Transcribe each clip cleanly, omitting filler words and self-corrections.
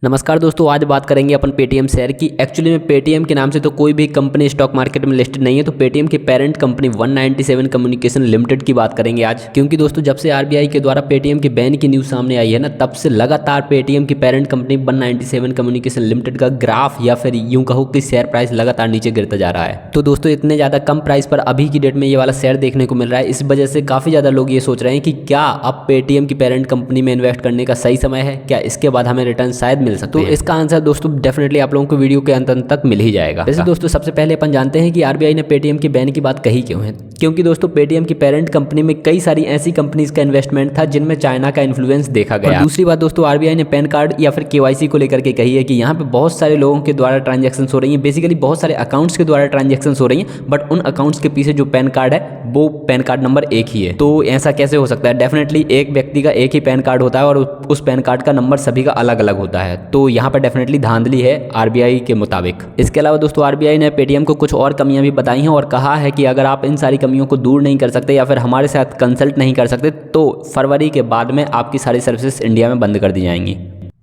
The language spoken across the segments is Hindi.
नमस्कार दोस्तों, आज बात करेंगे अपन पेटीएम शेयर की। एक्चुअली में पेटीएम के नाम से तो कोई भी कंपनी स्टॉक मार्केट में लिस्टेड नहीं है। तो पेटीएम की पेरेंट कंपनी 197 कम्युनिकेशन लिमिटेड की बात करेंगे आज। क्योंकि दोस्तों जब से आरबीआई के द्वारा पेटीएम के बैन की न्यूज़ सामने आई है ना, तब से लगातार पेटीएम की पेरेंट कंपनी 197 कम्युनिकेशन लिमिटेड का ग्राफ या फिर यूं कहो कि शेयर प्राइस लगातार नीचे गिरता जा रहा है। तो दोस्तों इतने ज़्यादा कम प्राइस पर अभी की डेट में ये वाला शेयर देखने को मिल रहा है। इस वजह से काफ़ी ज़्यादा लोग ये सोच रहे हैं कि क्या अब पेटीएम की पेरेंट कंपनी में इन्वेस्ट करने का सही समय है, क्या इसके बाद हमें रिटर्न शायद मिल सकते हैं। तो इसका आंसर दोस्तों डेफिनेटली आप लोगों को वीडियो के अंत तक मिल ही जाएगा। वैसे दोस्तों सबसे पहले अपन जानते हैं कि आरबीआई ने पेटीएम के बैन की बात कही क्यों है। क्योंकि दोस्तों पेटीएम की पेरेंट कंपनी में कई सारी ऐसी कंपनीज का इन्वेस्टमेंट था जिनमें चाइना का इन्फ्लुएंस देखा गया। दूसरी बात दोस्तों, आरबीआई ने पैन कार्ड या फिर केवाईसी को लेकर के कही है कि यहाँ पे बहुत सारे लोगों के द्वारा ट्रांजेक्शन हो रही है, बेसिकली बहुत सारे अकाउंट्स के द्वारा ट्रांजेक्शन हो रही है, बट उन अकाउंट्स के पीछे जो पैन कार्ड है वो पैन कार्ड नंबर एक ही है। तो ऐसा कैसे हो सकता है? डेफिनेटली एक व्यक्ति का एक ही पैन कार्ड होता है और उस पैन कार्ड का नंबर सभी का अलग अलग होता है। तो यहाँ पर डेफिनेटली धांधली है आरबीआई के मुताबिक। इसके अलावा दोस्तों आरबीआई ने पेटीएम को कुछ और कमियां भी बताई हैं और कहा है कि अगर आप इन सारी कमियों को दूर नहीं कर सकते या फिर हमारे साथ कंसल्ट नहीं कर सकते तो फरवरी के बाद में आपकी सारी सर्विसेज इंडिया में बंद कर दी जाएंगी।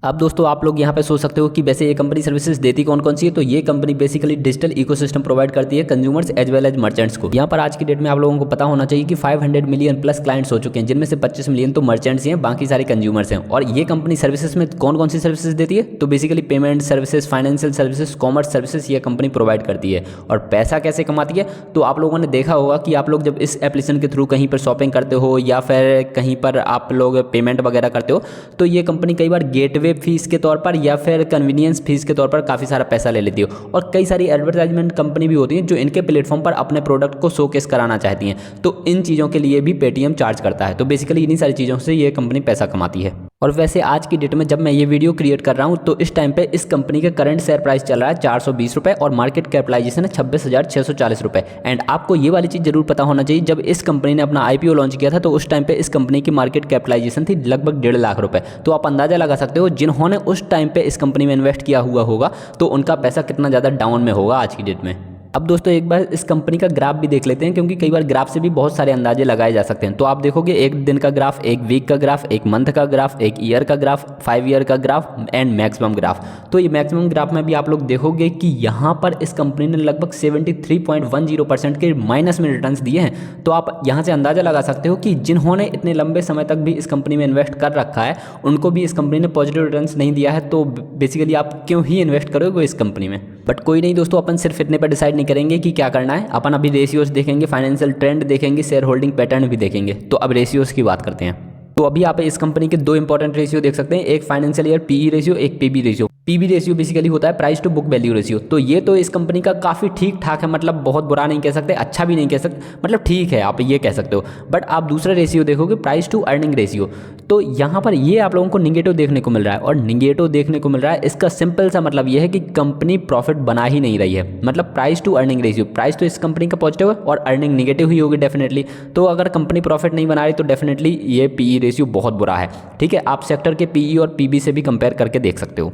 अब दोस्तों आप लोग यहाँ पे सोच सकते हो कि वैसे ये कंपनी सर्विसेज देती कौन कौन सी है। तो ये company basically digital ecosystem provide करती है consumers as well as merchants को। यहाँ पर आज की डेट में आप लोगों को पता होना चाहिए कि 500 मिलियन प्लस क्लाइंट्स हो चुके हैं, जिनमें से 25 मिलियन तो मर्चेंट्स हैं, बाकी सारे कंज्यूमर्स हैं। और ये कंपनी सर्विसेज में कौन कौन सी सर्विसेज देती है? तो basically payment services, financial services, commerce services ये कंपनी प्रोवाइड करती है। और पैसा कैसे कमाती है? तो आप लोगों ने देखा होगा कि आप लोग जब इस एप्लीकेशन के थ्रू कहीं पर शॉपिंग करते हो या फिर कहीं पर आप लोग पेमेंट वगैरह करते हो तो ये कंपनी कई बार गेटवे फीस के तौर पर या फिर कन्वीनियंस फीस के तौर पर काफ़ी सारा पैसा ले लेती हो। और कई सारी एडवर्टाइजमेंट कंपनी भी होती हैं जो इनके प्लेटफॉर्म पर अपने प्रोडक्ट को शोकेस कराना चाहती हैं, तो इन चीज़ों के लिए भी पेटीएम चार्ज करता है। तो बेसिकली इन्हीं सारी चीज़ों से ये कंपनी पैसा कमाती है। और वैसे आज की डेट में जब मैं ये वीडियो क्रिएट कर रहा हूँ तो इस टाइम पे इस कंपनी का करंट शेयर प्राइस चल रहा है 420 रुपये और मार्केट कैपिटलाइजेशन है 26,640 रुपये। एंड आपको ये वाली चीज़ जरूर पता होना चाहिए, जब इस कंपनी ने अपना आईपीओ लॉन्च किया था तो उस टाइम पे इस कंपनी की मार्केट कैपिटलाइजेशन थी लगभग 1.5 लाख रुपये। तो आप अंदाजा लगा सकते हो जिन्होंने उस टाइम पे इस कंपनी में इन्वेस्ट किया हुआ होगा तो उनका पैसा कितना ज़्यादा डाउन में होगा आज की डेट में। अब दोस्तों एक बार इस कंपनी का ग्राफ भी देख लेते हैं, क्योंकि कई बार ग्राफ से भी बहुत सारे अंदाजे लगाए जा सकते हैं। तो आप देखोगे एक दिन का ग्राफ, एक वीक का ग्राफ, एक मंथ का ग्राफ, एक ईयर का ग्राफ, 5 ईयर का ग्राफ एंड मैक्सिमम ग्राफ। तो ये मैक्सिमम ग्राफ में भी आप लोग देखोगे कि यहाँ पर इस कंपनी ने लगभग 73.10% के माइनस में रिटर्न्स दिए हैं। तो आप यहाँ से अंदाजा लगा सकते हो कि जिन्होंने इतने लंबे समय तक भी इस कंपनी में इन्वेस्ट कर रखा है उनको भी इस कंपनी ने पॉजिटिव रिटर्न्स नहीं दिया है। तो बेसिकली आप क्यों ही इन्वेस्ट करोगे इस कंपनी में। बट कोई नहीं दोस्तों, अपन सिर्फ इतने पर डिसाइड नहीं करेंगे कि क्या करना है। अपन अभी रेशियोज देखेंगे, फाइनेंशियल ट्रेंड देखेंगे, शेयर होल्डिंग पैटर्न भी देखेंगे। तो अब रेशियोज की बात करते हैं। तो अभी आप इस कंपनी के 2 इंपॉर्टेंट रेशियो देख सकते हैं, एक फाइनेंशियल ईयर पीई रेशियो, एक PB ratio. PB ratio basically होता है price to book value ratio. तो ये तो इस कंपनी का काफ़ी ठीक ठाक है, मतलब बहुत बुरा नहीं कह सकते, अच्छा भी नहीं कह सकते, मतलब ठीक है आप ये कह सकते हो। बट आप दूसरा रेशियो देखोगे प्राइस टू अर्निंग रेशियो, तो यहाँ पर ये आप लोगों को निगेटिव देखने को मिल रहा है। और निगेटिव देखने को मिल रहा है, इसका सिंपल सा मतलब ये है कि कंपनी प्रॉफिट बना ही नहीं रही है। मतलब price to earning ratio, price तो इस कंपनी का पॉजिटिव है और अर्निंग निगेटिव ही होगी डेफिनेटली। तो अगर कंपनी प्रॉफिट नहीं बना रही तो डेफिनेटली ये पीई रेशियो बहुत बुरा है। ठीक है, आप सेक्टर के पीई और पीबी से भी कंपेयर करके देख सकते हो।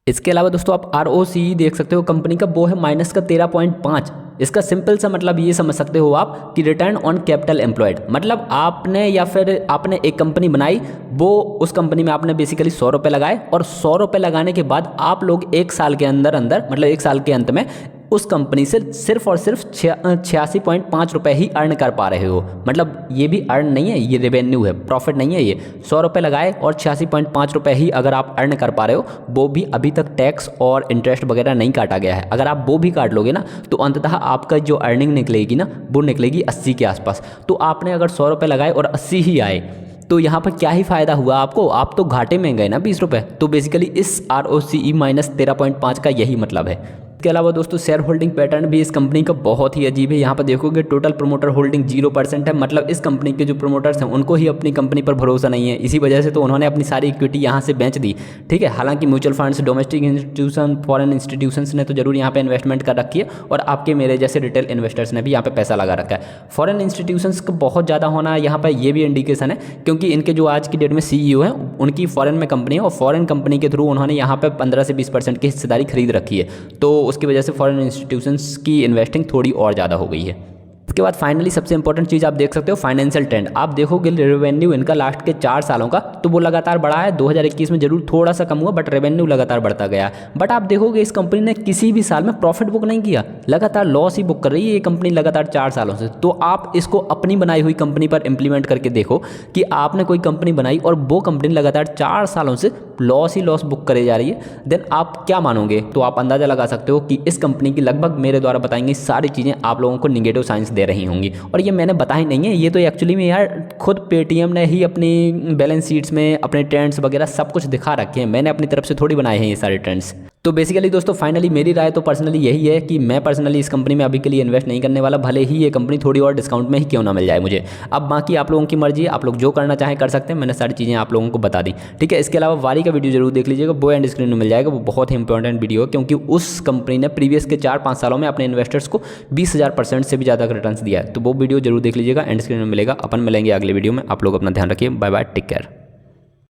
इसके अलावा दोस्तों आप ROCE देख सकते हो कंपनी का, वो है माइनस का 13.5। इसका सिंपल सा मतलब ये समझ सकते हो आप कि रिटर्न ऑन कैपिटल एम्प्लॉयड, मतलब आपने या फिर आपने एक कंपनी बनाई, वो उस कंपनी में आपने बेसिकली 100 रुपये लगाए और 100 रुपये लगाने के बाद आप लोग 1 साल के अंदर मतलब 1 साल के अंत में उस कंपनी से सिर्फ और सिर्फ 86.5 रुपये ही अर्न कर पा रहे हो। मतलब ये भी अर्न नहीं है, ये रेवेन्यू है, प्रॉफिट नहीं है। ये 100 रुपये लगाए और 86.5 रुपये ही अगर आप अर्न कर पा रहे हो, वो भी अभी तक टैक्स और इंटरेस्ट वगैरह नहीं काटा गया है। अगर आप वो भी काट लोगे ना तो अंततः आपका जो अर्निंग निकलेगी ना वो निकलेगी 80 के आसपास। तो आपने अगर 100 रुपये लगाए और 80 ही आए तो यहाँ पर क्या ही फायदा हुआ आपको, आप तो घाटे में गए ना 20 रुपये। तो बेसिकली इस ROCE माइनस 13.5 का यही मतलब है। इसके अलावा दोस्तों शेयर होल्डिंग पैटर्न भी इस कंपनी का बहुत ही अजीब है। यहाँ पर देखोगे टोटल प्रोमोटर होल्डिंग 0% है, मतलब इस कंपनी के जो प्रोमोटर्स हैं उनको ही अपनी कंपनी पर भरोसा नहीं है। इसी वजह से तो उन्होंने अपनी सारी इक्विटी यहाँ से बेच दी। ठीक है, हालांकि mutual funds, domestic institution, foreign institutions ने तो जरूर यहाँ पे इन्वेस्टमेंट कर रखी है और आपके मेरे जैसे रिटेल इन्वेस्टर्स ने भी यहाँ पे पैसा लगा रखा है। फॉरेन इंस्टीट्यूशंस का बहुत ज़्यादा होना यहाँ पर ये भी इंडिकेशन है, क्योंकि इनके जो आज की डेट में CEO हैं उनकी फॉरेन में कंपनी है और फॉरेन कंपनी के थ्रू उन्होंने यहाँ पर 15 से 20% की हिस्सेदारी खरीद रखी है। तो उसकी वजह से फॉरेन इंस्टीट्यूशंस की इन्वेस्टिंग थोड़ी और ज़्यादा हो गई है। इसके बाद फाइनली सबसे इंपॉर्टेंट चीज़ आप देख सकते हो फाइनेंशियल ट्रेंड। आप देखोगे रेवेन्यू इनका लास्ट के 4 सालों का तो वो लगातार बढ़ा है। 2021 में जरूर थोड़ा सा कम हुआ बट रेवेन्यू लगातार बढ़ता गया। बट आप देखोगे इस कंपनी ने किसी भी साल में प्रॉफिट बुक नहीं किया, लगातार लॉस ही बुक कर रही है ये कंपनी लगातार 4 सालों से। तो आप इसको अपनी बनाई हुई कंपनी पर इंप्लीमेंट करके देखो कि आपने कोई कंपनी बनाई और वो कंपनी लगातार 4 सालों से लॉस ही लॉस बुक करे जा रही है, देन आप क्या मानोगे? तो आप अंदाजा लगा सकते हो कि इस कंपनी की लगभग मेरे द्वारा बताएंगे सारी चीज़ें आप लोगों को निगेटिव साइंस दे रही होंगी। और ये मैंने बताई नहीं है, ये तो एक्चुअली में यार खुद पेटीएम ने ही अपनी बैलेंस शीट्स में अपने ट्रेंड्स वगैरह सब कुछ दिखा रखे हैं। मैंने अपनी तरफ से थोड़ी बनाए हैं ये सारे ट्रेंड्स। तो बेसिकली दोस्तों फाइनली मेरी राय तो पर्सनली यही है कि मैं पर्सनली इस कंपनी में अभी के लिए इन्वेस्ट नहीं करने वाला, भले ही ये कंपनी थोड़ी और डिस्काउंट में ही क्यों ना मिल जाए मुझे। अब बाकी आप लोगों की मर्जी है, आप लोग जो करना चाहें कर सकते हैं। मैंने सारी चीज़ें आप लोगों को बता दी, ठीक है। इसके अलावा वारी का वीडियो जरूर देख लीजिएगा, वो एंड स्क्रीन में मिल जाएगा। वो बहुत ही इंपॉर्टेंट वीडियो है क्योंकि उस कंपनी ने प्रीवियस के 4-5 सालों में अपने इन्वेस्टर्स को 20,000% से भी ज़्यादा का रिटर्न दिया है। तो वो वीडियो जरूर देख लीजिएगा, एंड स्क्रीन में मिलेगा। अपन मिलेंगे अगले वीडियो में। आप लोग अपना ध्यान रखिए, बाय बाय, टेक केयर।